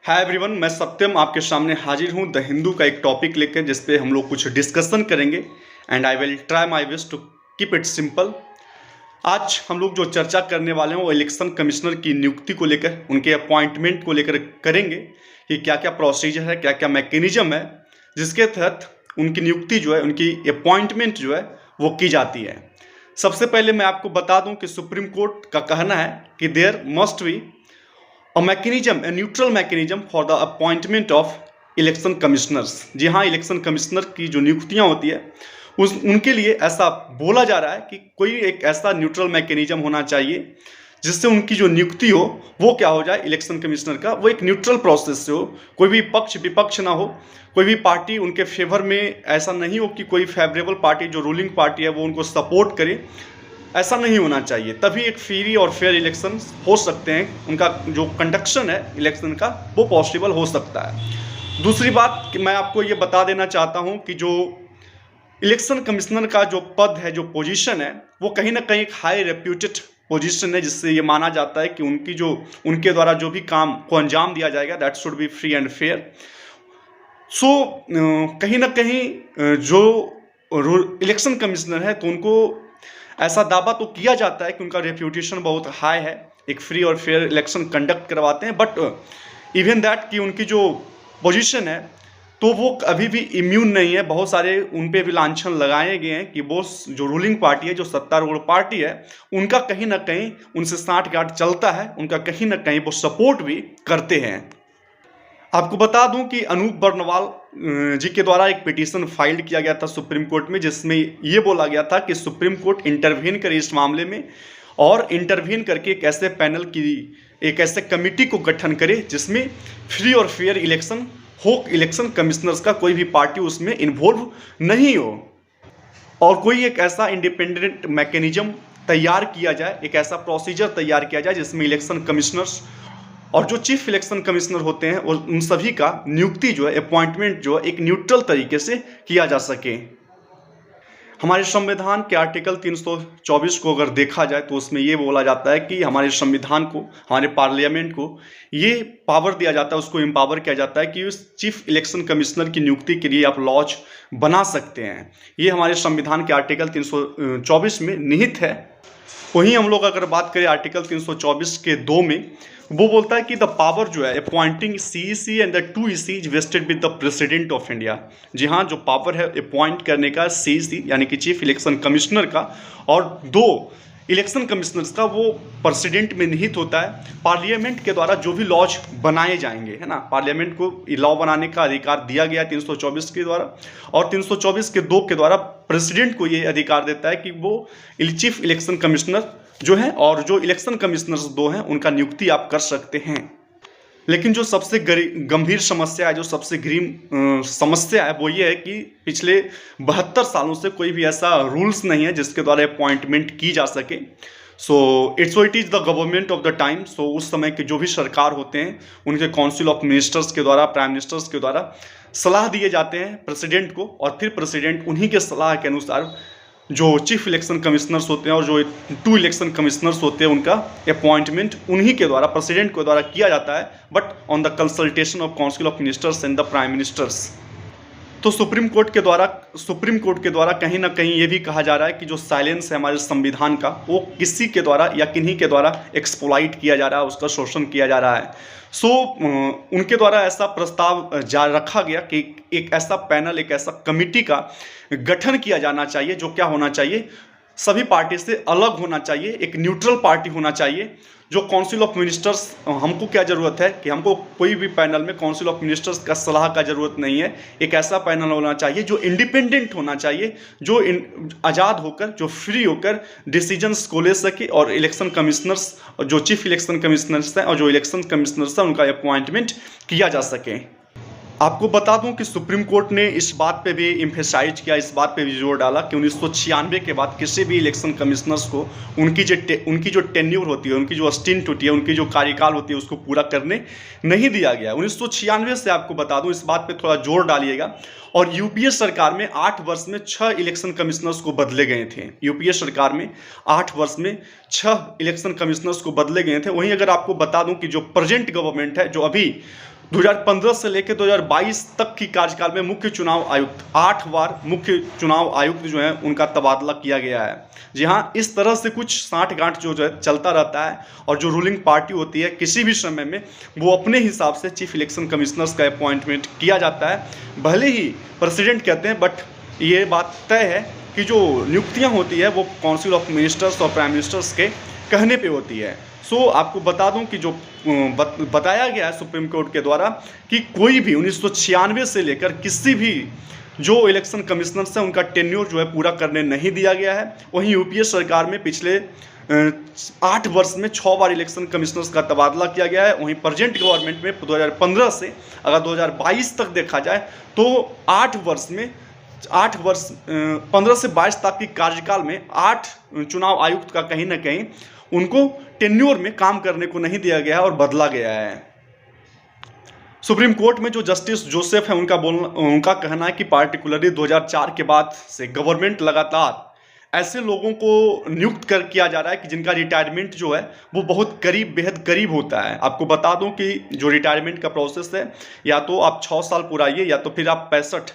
Hi everyone, मैं सत्यम आपके सामने हाजिर हूँ द हिंदू का एक टॉपिक लेकर जिस पे हम लोग कुछ डिस्कशन करेंगे and I will try my best to keep it simple. आज हम लोग जो चर्चा करने वाले हैं वो इलेक्शन कमिश्नर की नियुक्ति को लेकर, उनके अपॉइंटमेंट को लेकर करेंगे कि क्या क्या प्रोसीजर है, क्या क्या मैकेनिज्म है जिसके तहत उनकी नियुक्ति जो है, उनकी अपॉइंटमेंट जो है वो की जाती है। सबसे पहले मैं आपको बता दूं कि सुप्रीम कोर्ट का कहना है कि there must be a mechanism, a neutral mechanism for the appointment of election commissioners. जी हाँ, इलेक्शन कमिश्नर की जो नियुक्तियां होती है उनके लिए ऐसा बोला जा रहा है कि कोई एक ऐसा न्यूट्रल मैकेनिज्म होना चाहिए जिससे उनकी जो नियुक्ति हो वो क्या हो जाए, इलेक्शन कमिश्नर का वो एक न्यूट्रल प्रोसेस से हो, कोई भी पक्ष विपक्ष ना हो, कोई भी पार्टी उनके फेवर में ऐसा नहीं हो कि कोई फेवरेबल पार्टी जो रूलिंग पार्टी है वो उनको सपोर्ट करे। ऐसा नहीं होना चाहिए, तभी एक फ्री और फेयर इलेक्शन हो सकते हैं, उनका जो कंडक्शन है इलेक्शन का वो पॉसिबल हो सकता है। दूसरी बात कि मैं आपको ये बता देना चाहता हूँ कि जो इलेक्शन कमिश्नर का जो पद है, जो पोजीशन है, वो कहीं ना कहीं एक हाई रेप्यूटेड पोजीशन है, जिससे ये माना जाता है कि उनके द्वारा जो भी काम को अंजाम दिया जाएगा that should be free and fair. So कहीं ना कहीं जो इलेक्शन कमिश्नर है तो उनको ऐसा दावा तो किया जाता है कि उनका रेप्यूटेशन बहुत हाई है, एक फ्री और फेयर इलेक्शन कंडक्ट करवाते हैं, बट इवन दैट कि उनकी जो पोजीशन है तो वो अभी भी इम्यून नहीं है। बहुत सारे उन पे भी लांछन लगाए गए हैं कि वो जो रूलिंग पार्टी है, जो सत्तारूढ़ पार्टी है, उनका कहीं ना कहीं उनसे साठगांठ चलता है, उनका कहीं ना कहीं वो सपोर्ट भी करते हैं। आपको बता दूं कि अनूप बर्नवाल जी के द्वारा एक पिटीशन फाइल किया गया था सुप्रीम कोर्ट में, जिसमें ये बोला गया था कि सुप्रीम कोर्ट इंटरवीन करे इस मामले में और इंटरवीन करके एक ऐसे पैनल की, एक ऐसे कमेटी को गठन करे जिसमें फ्री और फेयर इलेक्शन हो, इलेक्शन कमिश्नर्स का कोई भी पार्टी उसमें इन्वॉल्व नहीं हो, और कोई एक ऐसा इंडिपेंडेंट मैकेनिज्म तैयार किया जाए, एक ऐसा प्रोसीजर तैयार किया जाए जिसमें इलेक्शन कमिश्नर्स और जो चीफ इलेक्शन कमिश्नर होते हैं और उन सभी का नियुक्ति जो है, अपॉइंटमेंट जो है, एक न्यूट्रल तरीके से किया जा सके। हमारे संविधान के आर्टिकल 324 को अगर देखा जाए तो उसमें ये बोला जाता है कि हमारे संविधान को, हमारे पार्लियामेंट को ये पावर दिया जाता है, उसको एम्पावर किया जाता है कि उस चीफ इलेक्शन कमिश्नर की नियुक्ति के लिए आप लॉज बना सकते हैं। ये हमारे संविधान के आर्टिकल 324 में निहित है। वहीं हम लोग अगर बात करें आर्टिकल 324 के 2 में, वो बोलता है कि द पावर जो है appointing CEC and the 2 EC is vested with the president of India. जी हाँ, जो पावर है अपॉइंट करने का सीईसी यानी कि चीफ इलेक्शन कमिश्नर का और 2 इलेक्शन कमिश्नर्स का, वो प्रेसिडेंट में निहित होता है। पार्लियामेंट के द्वारा जो भी लॉज बनाए जाएंगे, है ना, पार्लियामेंट को लॉ बनाने का अधिकार दिया गया 324 के द्वारा, और 324 के 2 के द्वारा प्रेसिडेंट को ये अधिकार देता है कि वो चीफ इलेक्शन कमिश्नर जो है और जो इलेक्शन कमिश्नर्स 2 हैं उनका नियुक्ति आप कर सकते हैं। लेकिन जो सबसे गंभीर समस्या है, जो सबसे ग्रीम समस्या है, वो ये है कि पिछले 72 सालों से कोई भी ऐसा रूल्स नहीं है जिसके द्वारा अपॉइंटमेंट की जा सके। So it is the government of the time. So उस समय के जो भी सरकार होते हैं उनके काउंसिल ऑफ मिनिस्टर्स के द्वारा, प्राइम मिनिस्टर्स के द्वारा सलाह दिए जाते हैं प्रेसिडेंट को, और फिर प्रेसिडेंट उन्हीं के सलाह के अनुसार जो चीफ इलेक्शन कमिश्नर्स होते हैं और जो 2 इलेक्शन कमिश्नर्स होते हैं उनका अपॉइंटमेंट उन्हीं के द्वारा, प्रेसिडेंट के द्वारा किया जाता है, but on the consultation of council of ministers and the prime ministers. तो सुप्रीम कोर्ट के द्वारा कहीं ना कहीं ये भी कहा जा रहा है कि जो साइलेंस है हमारे संविधान का, वो किसी के द्वारा या किन्हीं के द्वारा एक्सप्लॉइट किया जा रहा है, उसका शोषण किया जा रहा है। सो उनके द्वारा ऐसा प्रस्ताव रखा गया कि एक ऐसा पैनल, एक ऐसा कमिटी का गठन किया जाना चाहिए जो क्या होना चाहिए, सभी पार्टी से अलग होना चाहिए, एक न्यूट्रल पार्टी होना चाहिए। जो काउंसिल ऑफ मिनिस्टर्स, हमको क्या ज़रूरत है कि हमको कोई भी पैनल में काउंसिल ऑफ मिनिस्टर्स का सलाह का ज़रूरत नहीं है। एक ऐसा पैनल होना चाहिए जो इंडिपेंडेंट होना चाहिए, जो आज़ाद होकर, जो फ्री होकर डिसीजंस को ले सके, और इलेक्शन कमिश्नर्स, जो चीफ इलेक्शन कमिश्नर्स हैं और जो इलेक्शन कमिश्नर्स हैं उनका अपॉइंटमेंट किया जा सके। आपको बता दूं कि सुप्रीम कोर्ट ने इस बात पे भी एम्फेसाइज किया, इस बात पे भी जोर डाला कि 1996 के बाद किसी भी इलेक्शन कमिश्नर्स को उनकी जो टेन्यूर होती है, उनकी जो स्टिंट होती है, उनकी जो कार्यकाल होती है, उसको पूरा करने नहीं दिया गया। 1996 से आपको बता दूं, इस बात पे थोड़ा जोर डालिएगा। और यूपीए सरकार में 8 वर्ष में 6 इलेक्शन कमिश्नर्स को बदले गए थे। यूपीए सरकार में 8 वर्ष में 6 इलेक्शन कमिश्नर्स को बदले गए थे। वहीं अगर आपको बता दूं कि जो प्रेजेंट गवर्नमेंट है, जो अभी 2015 से लेकर 2022 तक की कार्यकाल में मुख्य चुनाव आयुक्त 8 बार मुख्य चुनाव आयुक्त जो है उनका तबादला किया गया है। जी हाँ, इस तरह से कुछ साठ गांठ जो है चलता रहता है और जो रूलिंग पार्टी होती है किसी भी समय में वो अपने हिसाब से चीफ इलेक्शन कमिश्नर्स का अपॉइंटमेंट किया जाता है। भले ही प्रेसिडेंट कहते हैं, बट ये बात तय है कि जो नियुक्तियाँ होती है वो काउंसिल ऑफ मिनिस्टर्स और प्राइम मिनिस्टर्स के कहने पे होती है। सो आपको बता दूं कि जो बताया गया है सुप्रीम कोर्ट के द्वारा कि कोई भी 1996 से लेकर किसी भी जो इलेक्शन कमिश्नर्स हैं उनका टेन्योर जो है पूरा करने नहीं दिया गया है। वहीं यूपीए सरकार में पिछले 8 वर्ष में 6 बार इलेक्शन कमिश्नर्स का तबादला किया गया है। वहीं प्रेजेंट गवर्नमेंट में 2015 से अगर 2022 तक देखा जाए तो 8 वर्ष 15 से 22 तक की कार्यकाल में 8 चुनाव आयुक्त का कहीं ना कहीं उनको टेन्योर में काम करने को नहीं दिया गया है और बदला गया है। सुप्रीम कोर्ट में जो जस्टिस जोसेफ है उनका कहना है कि पार्टिकुलरली 2004 के बाद से गवर्नमेंट लगातार ऐसे लोगों को नियुक्त किया जा रहा है कि जिनका रिटायरमेंट जो है वो बहुत करीब बेहद करीब होता है। आपको बता दूं कि जो रिटायरमेंट का प्रोसेस है या तो आप 6 साल पुराइए या तो फिर आप 65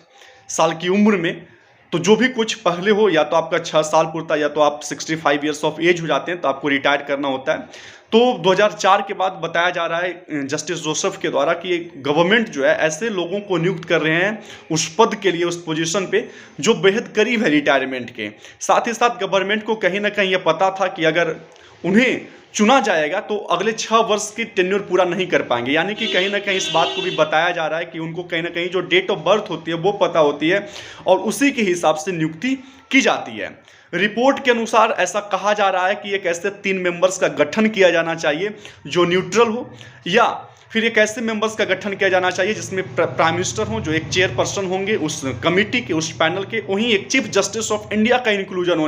साल की उम्र में, तो जो भी कुछ पहले हो या तो आपका 6 साल पुरता या तो आप 65 ईयर्स ऑफ एज हो जाते हैं तो आपको रिटायर करना होता है। तो 2004 के बाद बताया जा रहा है जस्टिस जोसेफ के द्वारा कि गवर्नमेंट जो है ऐसे लोगों को नियुक्त कर रहे हैं उस पद के लिए, उस पोजीशन पे जो बेहद करीब है रिटायरमेंट के। साथ ही साथ गवर्नमेंट को कहीं ना कहीं ये पता था कि अगर उन्हें चुना जाएगा तो अगले 6 वर्ष की टेन्योर पूरा नहीं कर पाएंगे। यानी कि कहीं ना कहीं इस बात को भी बताया जा रहा है कि उनको कहीं ना कहीं जो डेट ऑफ बर्थ होती है वो पता होती है और उसी के हिसाब से नियुक्ति की जाती है। रिपोर्ट के अनुसार ऐसा कहा जा रहा है कि एक ऐसे 3 मेंबर्स का गठन किया जाना चाहिए जो न्यूट्रल हो, या फिर एक ऐसे मेंबर्स का गठन किया जाना चाहिए जिसमें प्राइम मिनिस्टर हो जो एक चेयरपर्सन होंगे उस कमेटी के, उस पैनल के। वहीं एक चीफ जस्टिस ऑफ इंडिया का इंक्लूजन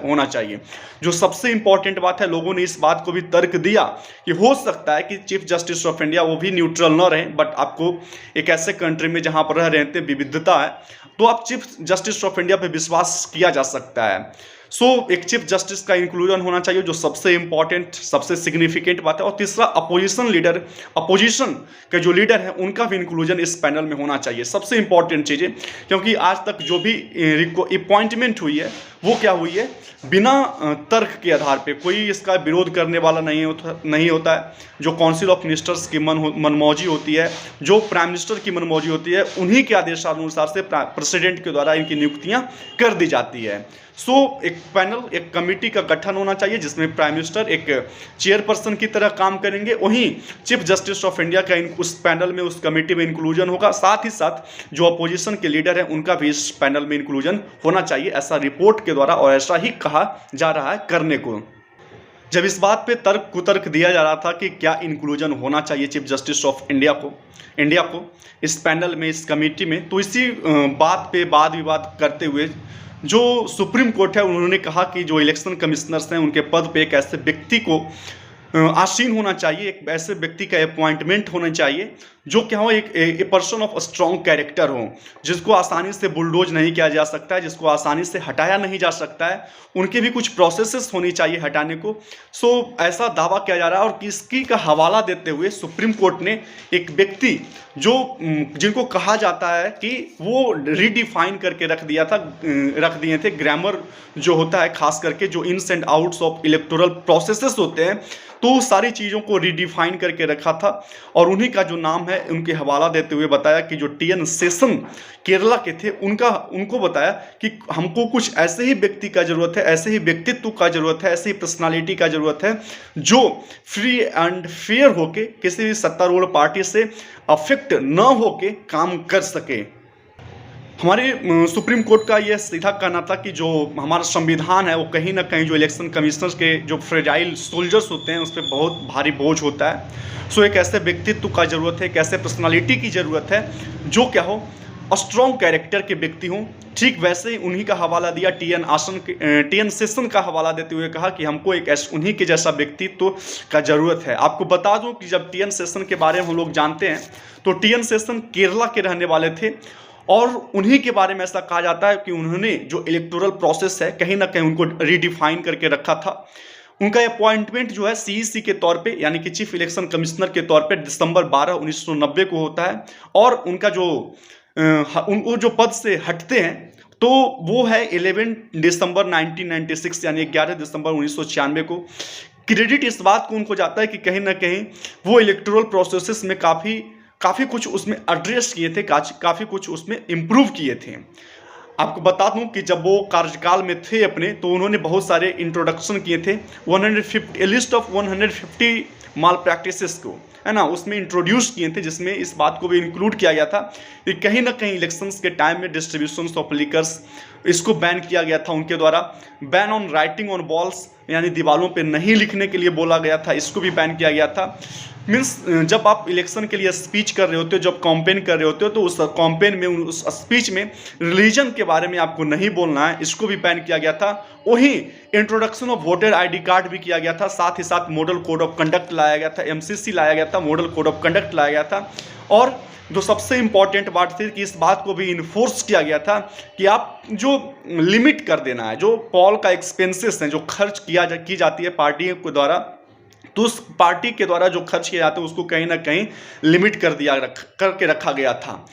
होना चाहिए। जो सबसे इंपॉर्टेंट बात है, लोगों ने इस बात को भी तर्क दिया कि हो सकता है कि चीफ जस्टिस ऑफ इंडिया वो भी न्यूट्रल न रहे, बट आपको एक ऐसे कंट्री में जहां पर रह रहे थे विविधता है तो आप चीफ जस्टिस ऑफ इंडिया पे विश्वास किया जा सकता है। सो एक चीफ जस्टिस का इंक्लूजन होना चाहिए जो सबसे इंपॉर्टेंट, सबसे सिग्निफिकेंट बात है। और तीसरा, अपोजिशन के जो लीडर हैं उनका भी इंक्लूजन इस पैनल में होना चाहिए। सबसे इंपॉर्टेंट चीज़ है क्योंकि आज तक जो भी अपॉइंटमेंट हुई है वो क्या हुई है, बिना तर्क के आधार पे, कोई इसका विरोध करने वाला नहीं होता है। जो काउंसिल ऑफ मिनिस्टर्स की मनमौजी होती है, जो प्राइम मिनिस्टर की मनमौजी होती है, उन्हीं के आदेशानुसार से प्रेसिडेंट के द्वारा इनकी नियुक्तियां कर दी जाती है। सो एक पैनल, एक कमेटी का गठन होना चाहिए जिसमें प्राइम मिनिस्टर एक चेयरपर्सन की तरह काम करेंगे। वहीं चीफ जस्टिस ऑफ इंडिया का उस पैनल में, उस कमेटी में इंक्लूजन होगा। साथ ही साथ जो अपोजिशन के लीडर हैं उनका भी इस पैनल में इंक्लूजन होना चाहिए, ऐसा रिपोर्ट के द्वारा और ऐसा ही कहा जा रहा है करने को। जब इस बात पे तर्क कुतर्क दिया जा रहा था कि क्या इंक्लूजन होना चाहिए चीफ जस्टिस ऑफ इंडिया को इस पैनल में, इस कमेटी में, तो इसी बात पे वाद विवाद करते हुए जो सुप्रीम कोर्ट है उन्होंने कहा कि जो इलेक्शन कमिश्नर्स हैं उनके पद पे एक ऐसे व्यक्ति को आसीन होना चाहिए, एक ऐसे व्यक्ति का अपॉइंटमेंट होना चाहिए जो क्या हो, एक पर्सन ऑफ स्ट्रॉन्ग कैरेक्टर हो, जिसको आसानी से बुलडोज नहीं किया जा सकता है, जिसको आसानी से हटाया नहीं जा सकता है। उनके भी कुछ प्रोसेसेस होनी चाहिए हटाने को। सो ऐसा दावा किया जा रहा है और किसकी का हवाला देते हुए सुप्रीम कोर्ट ने एक व्यक्ति जिनको कहा जाता है कि वो रीडिफाइन करके रख दिए थे ग्रामर जो होता है, खास करके जो ins and outs of electoral processes होते हैं, तो सारी चीज़ों को रीडिफाइन करके रखा था। और उन्हीं का जो नाम है उनके हवाला देते हुए बताया कि जो टी.एन. शेषन केरला के थे उनको बताया कि हमको कुछ ऐसे ही व्यक्ति का जरूरत है, ऐसे ही व्यक्तित्व का जरूरत है, ऐसे ही पर्सनालिटी का जरूरत है जो फ्री एंड फेयर होके किसी भी सत्तारूढ़ पार्टी से अफेक्ट न होके काम कर सके। हमारे सुप्रीम कोर्ट का यह सीधा कहना था कि जो हमारा संविधान है वो कहीं ना कहीं जो इलेक्शन कमिश्नर्स के जो फ्रेजाइल सोल्जर्स होते हैं उस पर बहुत भारी बोझ होता है। सो एक ऐसे व्यक्तित्व का ज़रूरत है, एक ऐसे पर्सनालिटी की ज़रूरत है जो क्या हो, स्ट्रॉन्ग कैरेक्टर के व्यक्ति हों। ठीक वैसे ही उन्हीं का हवाला दिया, टी.एन. शेषन का हवाला देते हुए कहा कि हमको एक उन्हीं के जैसा व्यक्तित्व का ज़रूरत है। आपको बता दूं कि जब टी.एन. शेषन के बारे में हम लोग जानते हैं तो टी.एन. शेषन केरला के रहने वाले थे और उन्हीं के बारे में ऐसा कहा जाता है कि उन्होंने जो इलेक्टोरल प्रोसेस है कहीं ना कहीं उनको रीडिफाइन करके रखा था। उनका अपॉइंटमेंट जो है सीईसी के तौर पे यानी कि चीफ इलेक्शन कमिश्नर के तौर पे दिसंबर 12 1990 को होता है। और उनका जो वो जो पद से हटते हैं तो वो है 11 दिसंबर 1996 यानी 11 दिसंबर 1996 को। क्रेडिट इस बात को उनको जाता है कि कहीं ना कहीं वो इलेक्टोरल प्रोसेसेस में काफ़ी कुछ उसमें एड्रेस किए थे, काफ़ी कुछ उसमें इम्प्रूव किए थे। आपको बता दूं कि जब वो कार्यकाल में थे अपने तो उन्होंने बहुत सारे इंट्रोडक्शन किए थे 150 लिस्ट ऑफ 150 माल प्रैक्टिसेस को, है ना, उसमें इंट्रोड्यूस किए थे, जिसमें इस बात को भी इंक्लूड किया गया था कि कहीं ना कहीं इलेक्शंस के टाइम में डिस्ट्रीब्यूशन ऑफ लिकर्स इसको बैन किया गया था उनके द्वारा। Ban on writing on walls यानी दीवारों पे नहीं लिखने के लिए बोला गया था, इसको भी बैन किया गया था। मीन्स जब आप इलेक्शन के लिए स्पीच कर रहे होते हो, जब कॉम्पेन कर रहे होते हो, तो उस कॉम्पेन में उस स्पीच में रिलीजन के बारे में आपको नहीं बोलना है, इसको भी बैन किया गया था। वहीं introduction of voter ID card भी किया गया था, साथ ही साथ मॉडल कोड ऑफ कंडक्ट लाया गया था, एमसीसी लाया गया था, मॉडल कोड ऑफ कंडक्ट लाया गया था। और जो सबसे इंपॉर्टेंट बात थी कि इस बात को भी इन्फोर्स किया गया था कि आप जो लिमिट कर देना है, जो पॉल का एक्सपेंसेस हैं, जो खर्च की जाती है पार्टियों के द्वारा, तो उस पार्टी के द्वारा जो खर्च किया जाता है उसको कहीं ना कहीं लिमिट करके रखा गया था।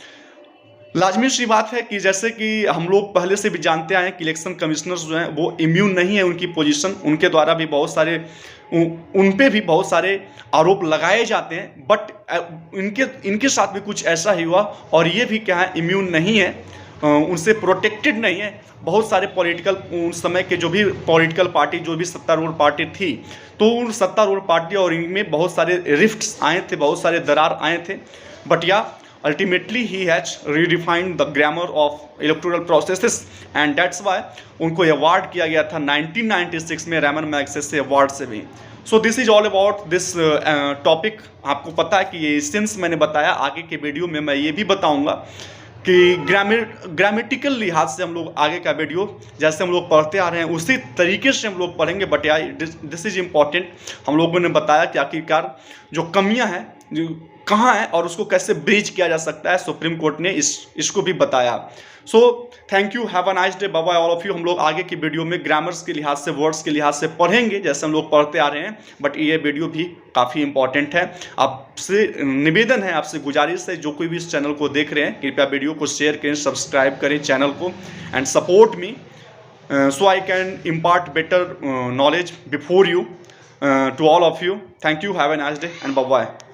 लाजमी सी बात है कि जैसे कि हम लोग पहले से भी जानते आए हैं कि इलेक्शन कमिश्नर्स जो हैं वो इम्यून नहीं है, उनकी पोजीशन, उनके द्वारा भी बहुत सारे उन पे भी बहुत सारे आरोप लगाए जाते हैं। बट इनके साथ भी कुछ ऐसा ही हुआ और ये भी क्या है, इम्यून नहीं है, उनसे प्रोटेक्टेड नहीं है। बहुत सारे पॉलिटिकल उस समय के जो भी पॉलिटिकल पार्टी, जो भी सत्तारूढ़ पार्टी थी, तो उन सत्तारूढ़ पार्टी और इनमें बहुत सारे रिफ्ट्स आए थे, बहुत सारे दरार आए थे। बट या ultimately he has redefined the grammar of electoral processes and that's why उनको अवार्ड किया गया था 1996 में रैमन मैग्सेसे अवार्ड से भी। So this is all about this topic. आपको पता है कि ये सेंस मैंने बताया, आगे के वीडियो में मैं ये भी बताऊंगा कि ग्रामेटिकल लिहाज से हम लोग आगे का वीडियो जैसे हम लोग पढ़ते आ रहे हैं उसी तरीके से हम लोग पढ़ेंगे। बट यार दिस इज इम्पॉर्टेंट, हम लोगों ने बताया कि आखिरकार जो कमियां हैं जो कहाँ है और उसको कैसे ब्रिज किया जा सकता है, सुप्रीम कोर्ट ने इसको भी बताया। So thank you, have a nice day, bye bye all of you. हम लोग आगे की वीडियो में ग्रामर्स के लिहाज से, वर्ड्स के लिहाज से पढ़ेंगे जैसे हम लोग पढ़ते आ रहे हैं। बट ये वीडियो भी काफ़ी इंपॉर्टेंट है। आपसे निवेदन है, आपसे गुजारिश है, जो कोई भी इस चैनल को देख रहे हैं कृपया वीडियो को शेयर करें, सब्सक्राइब करें चैनल को and support me so I can impart better knowledge before you to all of you. Thank you, have a nice day and bye bye.